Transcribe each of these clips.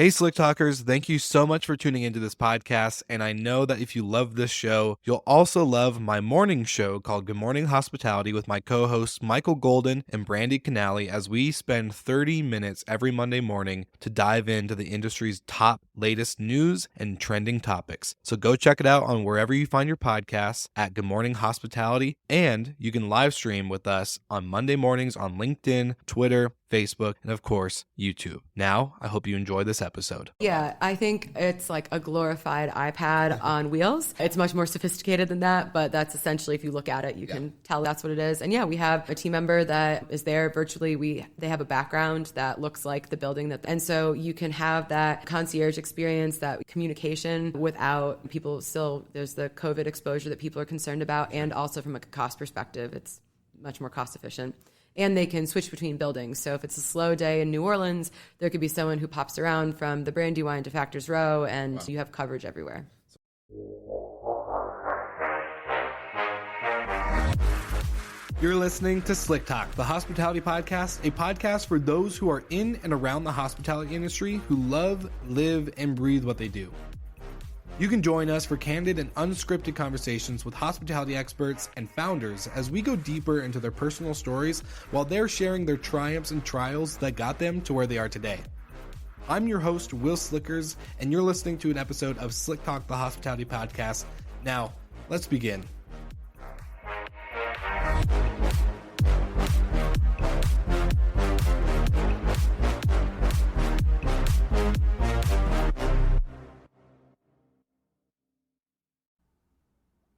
Hey, Slick Talkers, thank you so much for tuning into this podcast. And I know that if you love this show, you'll also love my morning show called Good Morning Hospitality with my co-hosts Michael Golden and Brandy Canaley, as we spend 30 minutes every Monday morning to dive into the industry's top latest news and trending topics. So go check it out on wherever you find your podcasts at Good Morning Hospitality. And you can live stream with us on Monday mornings on LinkedIn, Twitter, Facebook, and of course, YouTube. Now, I hope you enjoy this episode. Yeah, I think it's like a glorified iPad on wheels. It's much more sophisticated than that, but that's essentially, if you look at it, you can tell that's what it is. And yeah, we have a team member that is there virtually. They have a background that looks like the building and so you can have that concierge experience, that communication without people there's the COVID exposure that people are concerned about, and also from a cost perspective, it's much more cost efficient. And they can switch between buildings. So if it's a slow day in New Orleans, there could be someone who pops around from the Brandy wine to Factors Row, and you have coverage everywhere. You're listening to Slick Talk, the hospitality podcast, a podcast for those who are in and around the hospitality industry who love, live, and breathe what they do. You can join us for candid and unscripted conversations with hospitality experts and founders as we go deeper into their personal stories while they're sharing their triumphs and trials that got them to where they are today. I'm your host, Will Slickers, and you're listening to an episode of Slick Talk, the hospitality podcast. Now, let's begin.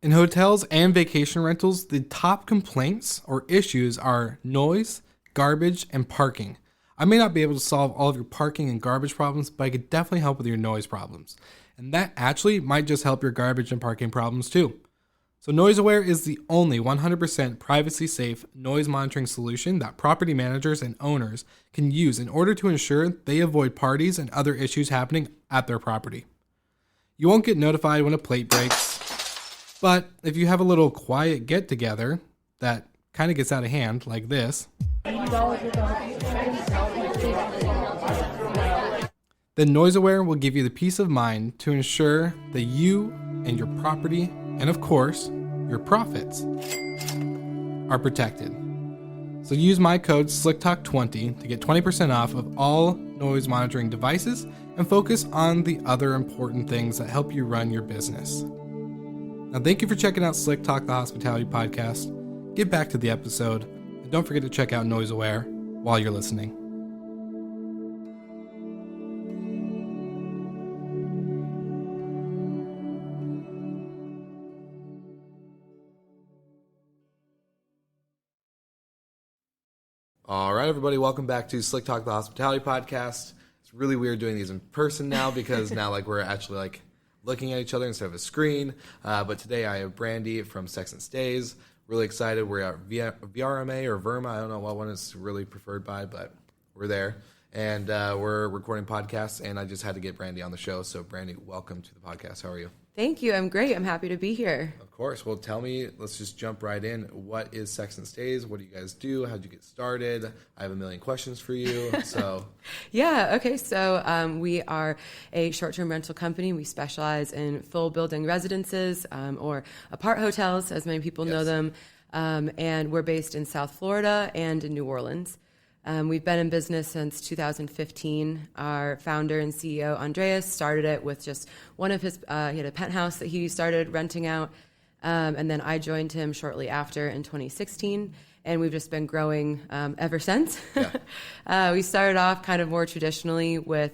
In hotels and vacation rentals, the top complaints or issues are noise, garbage, and parking. I may not be able to solve all of your parking and garbage problems, but I could definitely help with your noise problems. And that actually might just help your garbage and parking problems too. So NoiseAware is the only 100% privacy-safe noise monitoring solution that property managers and owners can use in order to ensure they avoid parties and other issues happening at their property. You won't get notified when a plate breaks, but if you have a little quiet get-together that kind of gets out of hand, like this, then NoiseAware will give you the peace of mind to ensure that you and your property, and of course, your profits, are protected. So use my code SlickTalk20 to get 20% off of all noise monitoring devices and focus on the other important things that help you run your business. Now, thank you for checking out Slick Talk, the hospitality podcast. Get back to the episode, and don't forget to check out NoiseAware while you're listening. All right, everybody, welcome back to Slick Talk, the hospitality podcast. It's really weird doing these in person now because now we're actually looking at each other instead of a screen. But today I have Brandy from Sextant Stays. Really excited. We're at VRMA or VRMA. I don't know what one is really preferred by, but we're there. And we're recording podcasts, and I just had to get Brandy on the show. So Brandy, welcome to the podcast. How are you? Thank you. I'm great. I'm happy to be here. Of course. Well, tell me, let's just jump right in. What is Sextant Stays? What do you guys do? How'd you get started? I have a million questions for you. So Yeah. Okay. So we are a short-term rental company. We specialize in full building residences or apart hotels, as many people know them. And we're based in South Florida and in New Orleans. We've been in business since 2015. Our founder and CEO, Andreas, started it with just one of his, he had a penthouse that he started renting out. And then I joined him shortly after in 2016. And we've just been growing ever since. Yeah. We started off kind of more traditionally with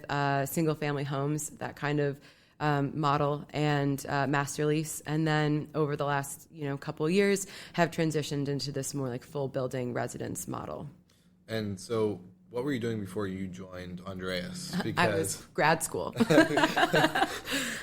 single family homes, that kind of model, and master lease. And then over the last couple of years have transitioned into this more like full building residence model. And so what were you doing before you joined Andreas? I was grad school.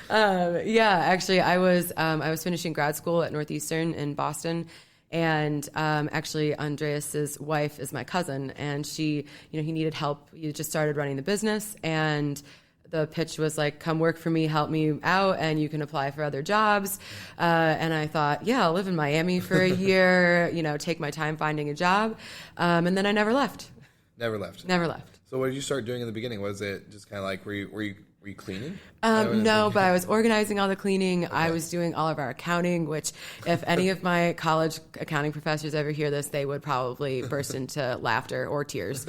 Actually, I was finishing grad school at Northeastern in Boston. And actually, Andreas's wife is my cousin, and she, he needed help. He just started running the business, and the pitch was like, come work for me, help me out, and you can apply for other jobs. And I thought, yeah, I'll live in Miami for a year, take my time finding a job. And then I never left. Never left. Never left. So what did you start doing in the beginning? Was it just kind of like, were you cleaning? No, but I was organizing all the cleaning. Okay. I was doing all of our accounting, which if any of my college accounting professors ever hear this, they would probably burst into laughter or tears.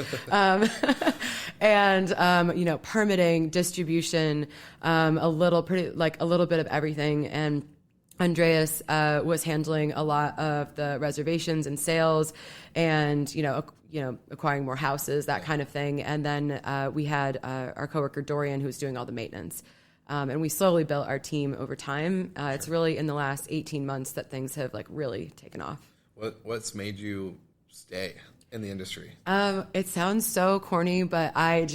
And permitting, distribution, a little bit of everything. And Andreas was handling a lot of the reservations and sales, and acquiring more houses, that kind of thing. And then we had our coworker Dorian, who was doing all the maintenance. And we slowly built our team over time. It's really in the last 18 months that things have really taken off. What's made you stay in the industry? It sounds so corny, but I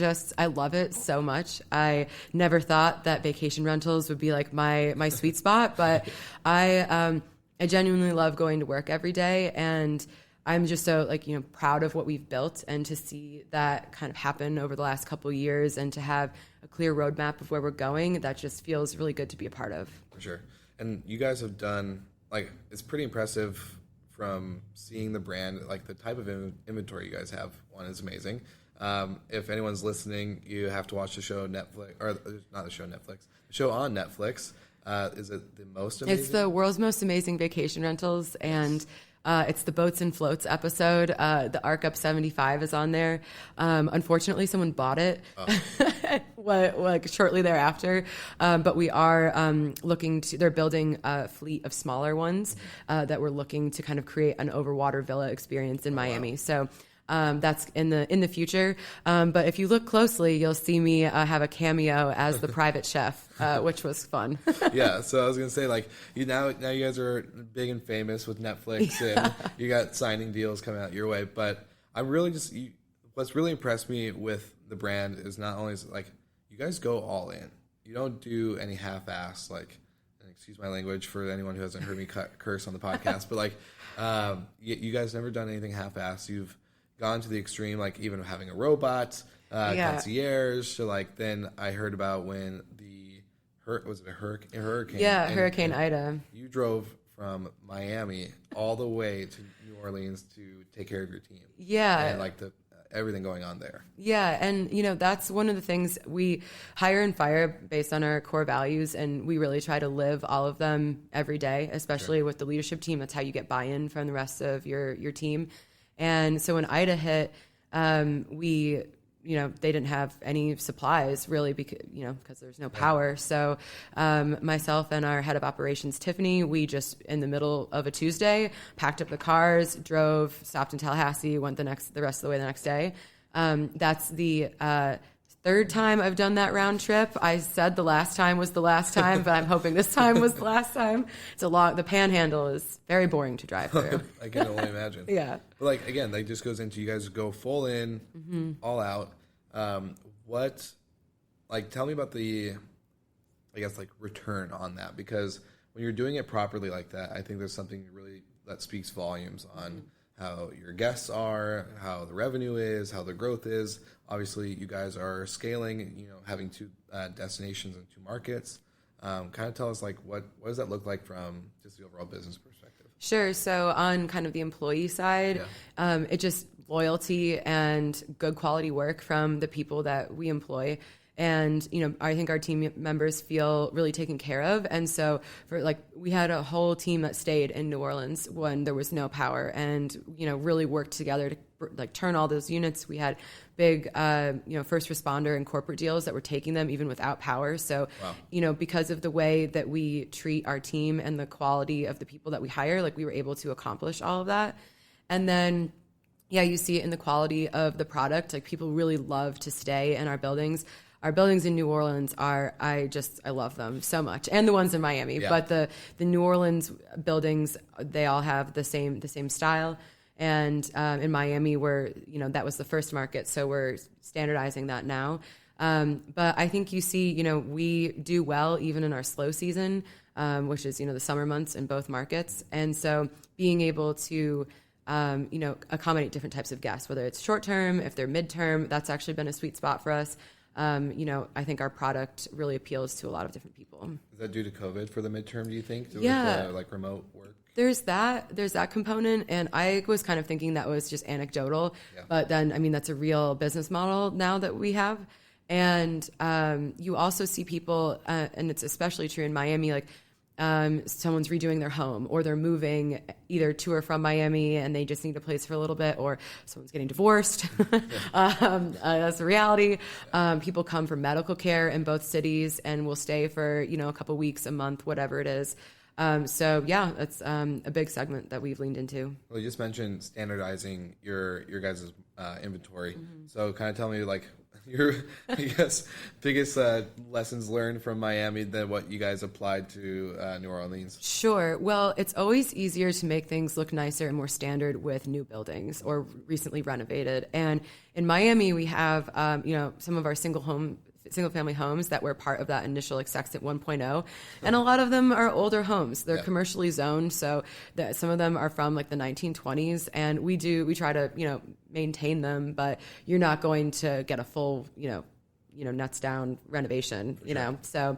love it so much. I never thought that vacation rentals would be like my sweet spot, but I genuinely love going to work every day, and I'm just so proud of what we've built, and to see that kind of happen over the last couple of years, and to have a clear roadmap of where we're going, that just feels really good to be a part of. For sure. And you guys have done, it's pretty impressive from seeing the brand, the type of inventory you guys have. One is amazing. If anyone's listening, you have to watch the show Netflix, or not the show Netflix, the show on Netflix. Is it the most amazing? It's the world's most amazing vacation rentals, and it's the Boats and Floats episode. The Arc Up 75 is on there. Unfortunately, someone bought it shortly thereafter. But we are they're building a fleet of smaller ones that we're looking to kind of create an overwater villa experience in Miami. Wow. So that's in the future. But if you look closely, you'll see me have a cameo as the private chef, which was fun. Yeah. So I was going to say, now you guys are big and famous with Netflix, and you got signing deals coming out your way. But I'm really what's really impressed me with the brand is not only you guys go all in. You don't do any half-ass, and excuse my language for anyone who hasn't heard me curse on the podcast, but you guys never done anything half-ass. You've gone to the extreme, even having a robot, concierge. So then I heard about when was it a hurricane? Yeah, Hurricane Ida. You drove from Miami all the way to New Orleans to take care of your team. Yeah. And everything going on there. Yeah, and that's one of the things we hire and fire based on our core values, and we really try to live all of them every day, especially with the leadership team. That's how you get buy-in from the rest of your team. And so when Ida hit, they didn't have any supplies really because there's no power. So myself and our head of operations, Tiffany, we just in the middle of a Tuesday packed up the cars, drove, stopped in Tallahassee, went the rest of the way the next day. That's the third time I've done that round trip. I said the last time was the last time, but I'm hoping this time was the last time. The Panhandle is very boring to drive through. I can only imagine. Yeah. But again, just goes into you guys go full in, all out. Tell me about the, return on that, because when you're doing it properly like that, I think there's something really that speaks volumes on how your guests are, how the revenue is, how the growth is. Obviously, you guys are scaling, having 2 destinations and 2 markets. Kind of tell us, what does that look like from just the overall business perspective? Sure. So on kind of the employee side, it just loyalty and good quality work from the people that we employ. And, I think our team members feel really taken care of. And so we had a whole team that stayed in New Orleans when there was no power, and, really worked together to turn all those units. We had big, first responder and corporate deals that were taking them even without power. So, wow. Because of the way that we treat our team and the quality of the people that we hire, we were able to accomplish all of that. And then, you see it in the quality of the product. People really love to stay in our buildings. Our buildings in New Orleans I love them so much, and the ones in Miami. Yeah. But the New Orleans buildings, they all have the same style. And in Miami, that was the first market, so we're standardizing that now. But I think you see, we do well even in our slow season, which is the summer months in both markets, and so being able to accommodate different types of guests, whether it's short term, if they're midterm, that's actually been a sweet spot for us. I think our product really appeals to a lot of different people. Is that due to COVID for the midterm, do you think? Yeah. With, remote work? There's that component, and I was kind of thinking that was just anecdotal, but then, I mean, that's a real business model now that we have. And you also see people, and it's especially true in Miami, like someone's redoing their home, or they're moving either to or from Miami and they just need a place for a little bit, or someone's getting divorced. That's the reality. People come for medical care in both cities and will stay for, a couple weeks, a month, whatever it is. So yeah, that's a big segment that we've leaned into. Well, you just mentioned standardizing your guys' inventory. So kind of tell me like your, I guess, biggest lessons learned from Miami than what you guys applied to New Orleans. Sure. Well, it's always easier to make things look nicer and more standard with new buildings or recently renovated. And in Miami, we have, some of our single-family homes that were part of that initial Sextant 1.0, and a lot of them are older homes. They're commercially zoned, so that some of them are from like the 1920s, and we try to maintain them, but you're not going to get a full nuts down renovation, so.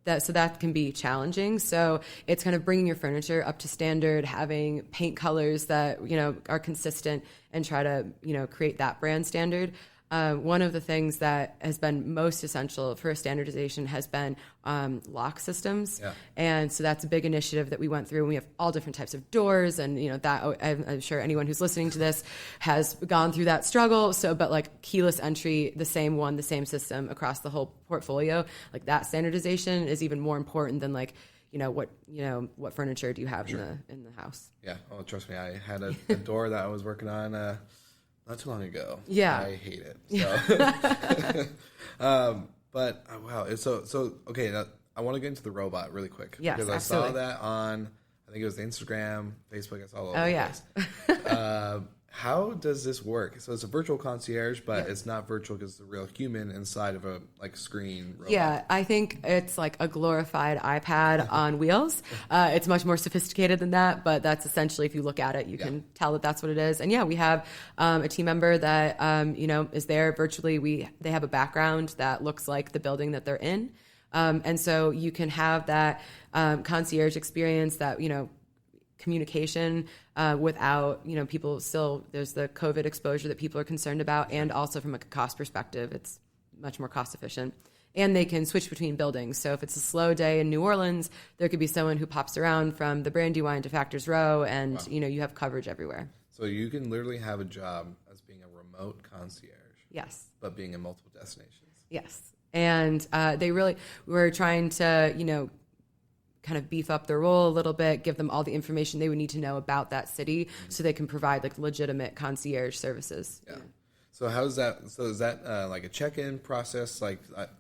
That can be challenging. So it's kind of bringing your furniture up to standard, having paint colors that are consistent, and try to create that brand standard. One of the things that has been most essential for standardization has been lock systems. And so that's a big initiative that we went through. And we have all different types of doors, and I'm sure anyone who's listening to this has gone through that struggle. So, but like keyless entry, the same system across the whole portfolio, like that standardization is even more important than like, what furniture do you have in the house? Yeah. Oh, trust me, I had a door that I was working on not too long ago. Yeah. I hate it. So, but wow. So okay. Now, I want to get into the robot really quick. Yes, because absolutely. I saw that on, I think it was Instagram, Facebook. I saw all over Oh, the place. How does this work? So it's a virtual concierge, but it's not virtual because it's a real human inside of a screen robot. Yeah, I think it's like a glorified iPad on wheels. It's much more sophisticated than that, but that's essentially, if you look at it, you can tell that that's what it is. And yeah, we have a team member that is there virtually. They have a background that looks like the building that they're in, and so you can have that concierge experience, that communication without people still, there's the COVID exposure that people are concerned about, and also from a cost perspective, it's much more cost efficient. And they can switch between buildings. So if it's a slow day in New Orleans, there could be someone who pops around from the Brandy wine to Factors Row, and you have coverage everywhere. So you can literally have a job as being a remote concierge. Yes. But being in multiple destinations. Yes. And we're trying to, kind of beef up their role a little bit, give them all the information they would need to know about that city, so they can provide like legitimate concierge services. Yeah. So how is that? So is that like a check-in process? Like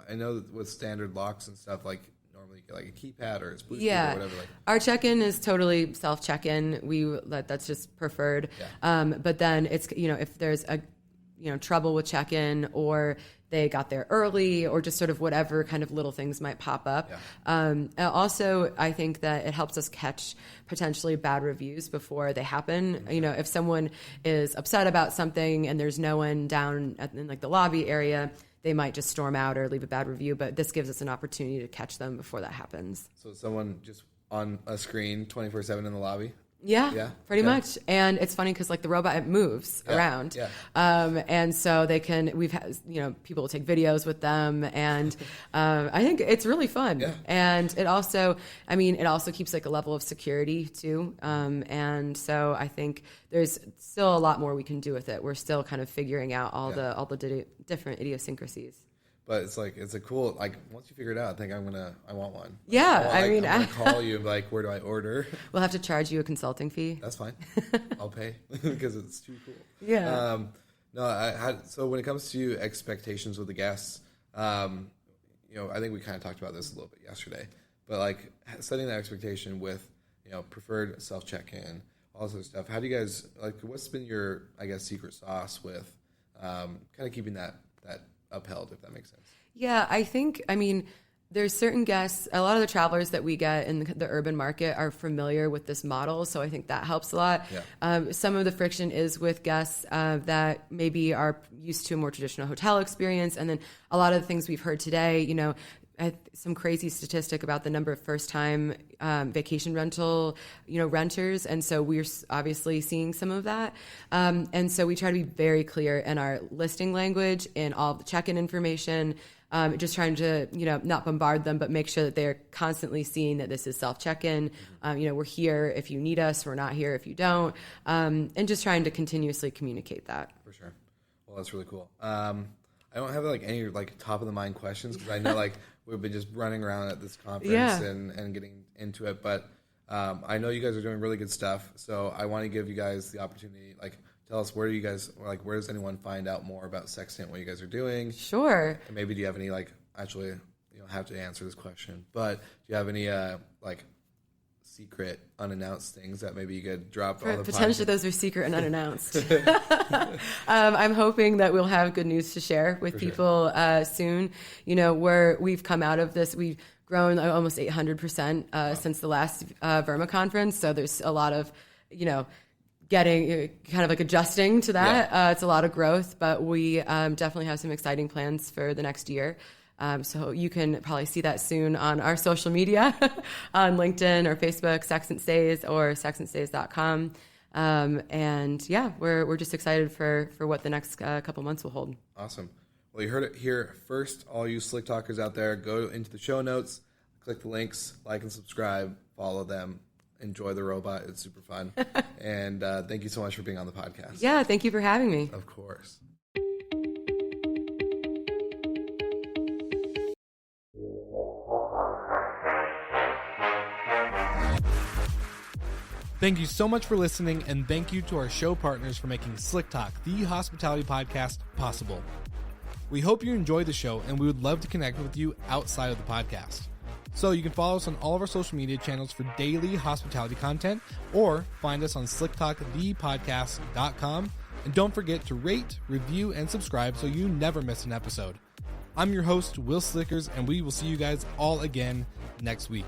I know that with standard locks and stuff, like normally you get like a keypad or it's Bluetooth or whatever. Like. Our check-in is totally self check-in. That's just preferred. But then it's if there's a trouble with check-in, or they got there early, or just sort of whatever kind of little things might pop up. Also, I think that it helps us catch potentially bad reviews before they happen. If someone is upset about something and there's no one down in like the lobby area, they might just storm out or leave a bad review. But this gives us an opportunity to catch them before that happens. So someone just on a screen 24/7 in the lobby? Yeah, pretty much. And it's funny because like the robot, it moves around. And so we've had, people will take videos with them, and I think it's really fun. And it also keeps like a level of security too. And so I think there's still a lot more we can do with it. We're still kind of figuring out all the different idiosyncrasies. But it's a cool, like, once you figure it out, I think I want one. Yeah, I'm going to call you and be like, where do I order? We'll have to charge you a consulting fee. That's fine. I'll pay because it's too cool. Yeah. So when it comes to expectations with the guests, I think we kind of talked about this a little bit yesterday, but like setting that expectation with, preferred self-check-in, all this stuff. How do you guys, like, what's been your, I guess, secret sauce with kind of keeping that upheld, if that makes sense? Yeah, there's certain guests, a lot of the travelers that we get in the urban market are familiar with this model, so I think that helps a lot. Some of the friction is with guests that maybe are used to a more traditional hotel experience, and then a lot of the things we've heard today, some crazy statistic about the number of first-time vacation rental, renters, and so we're obviously seeing some of that. And so we try to be very clear in our listing language, in all the check-in information, just trying to, not bombard them, but make sure that they're constantly seeing that this is self-check-in. We're here if you need us. We're not here if you don't. And just trying to continuously communicate that. For sure. Well, that's really cool. I don't have any top of the mind questions because I know we've been just running around at this conference and getting into it. But I know you guys are doing really good stuff. So I want to give you guys the opportunity, tell us where do you guys, where does anyone find out more about Sextant, what you guys are doing? Sure. And maybe do you have any, actually, you don't have to answer this question, but do you have any, secret, unannounced things that maybe you could drop on the potentially podcast? Those are secret and unannounced. I'm hoping that we'll have good news to share with people soon. We've come out of this, we've grown almost 800% since the last VRMA conference, so there's a lot of, getting kind of adjusting to that. Yeah. It's a lot of growth, but we definitely have some exciting plans for the next year. So you can probably see that soon on our social media, on LinkedIn or Facebook, Sextant Stays or sextantstays.com. And yeah, we're just excited for what the next couple months will hold. Awesome. Well, you heard it here first. All you Slick Talkers out there, go into the show notes, click the links, like and subscribe, follow them. Enjoy the robot. It's super fun. And thank you so much for being on the podcast. Yeah, thank you for having me. Of course. Thank you so much for listening, and thank you to our show partners for making Slick Talk, the hospitality podcast, possible. We hope you enjoyed the show, and we would love to connect with you outside of the podcast. So you can follow us on all of our social media channels for daily hospitality content, or find us on slicktalkthepodcast.com. And don't forget to rate, review, and subscribe so you never miss an episode. I'm your host, Will Slickers, and we will see you guys all again next week.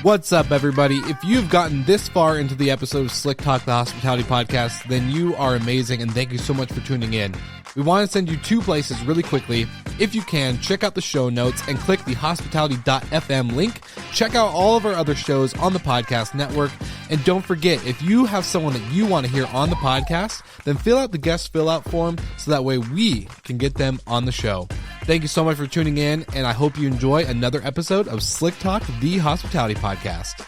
What's up, everybody? If you've gotten this far into the episode of Slick Talk, the Hospitality Podcast, then you are amazing, and thank you so much for tuning in. We want to send you two places really quickly. If you can, check out the show notes and click the hospitality.fm link. Check out all of our other shows on the podcast network. And don't forget, if you have someone that you want to hear on the podcast, then fill out the guest fill out form so that way we can get them on the show. Thank you so much for tuning in, and I hope you enjoy another episode of Slick Talk, the Hospitality Podcast.